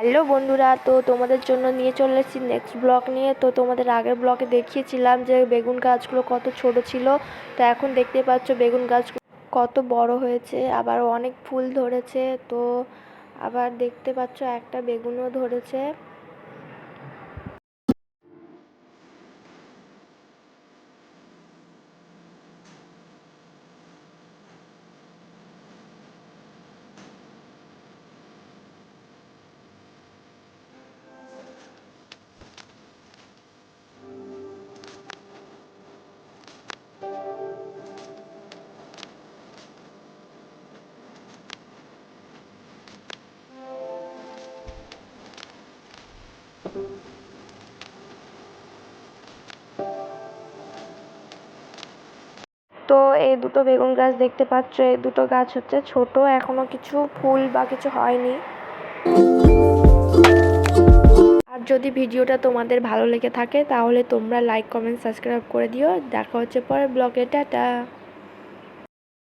Hello বন্ধুরা, তো তোমাদের জন্য নিয়ে চলে এসেছি নেক্সট ব্লগ নিয়ে। তো তোমাদের আগের ব্লগে দেখিয়েছিলাম যে বেগুন গাছগুলো কত ছোট ছিল। তো এখন দেখতে পাচ্ছ বেগুন গাছ কত বড় হয়েছে, আবার অনেক ফুল ধরেছে। তো আবার দেখতে পাচ্ছ একটা বেগুনও ধরেছে। তো এই দুটো বেগুন গাছ দেখতে পাচ্ছ, এই দুটো গাছ হচ্ছে ছোট, এখনো কিছু ফুল বা কিছু হয়নি। আর যদি ভিডিওটা তোমাদের ভালো লেগে থাকে তাহলে তোমরা লাইক, কমেন্ট, সাবস্ক্রাইব করে দিও। দেখা হচ্ছে পরের ব্লগে। টাটা।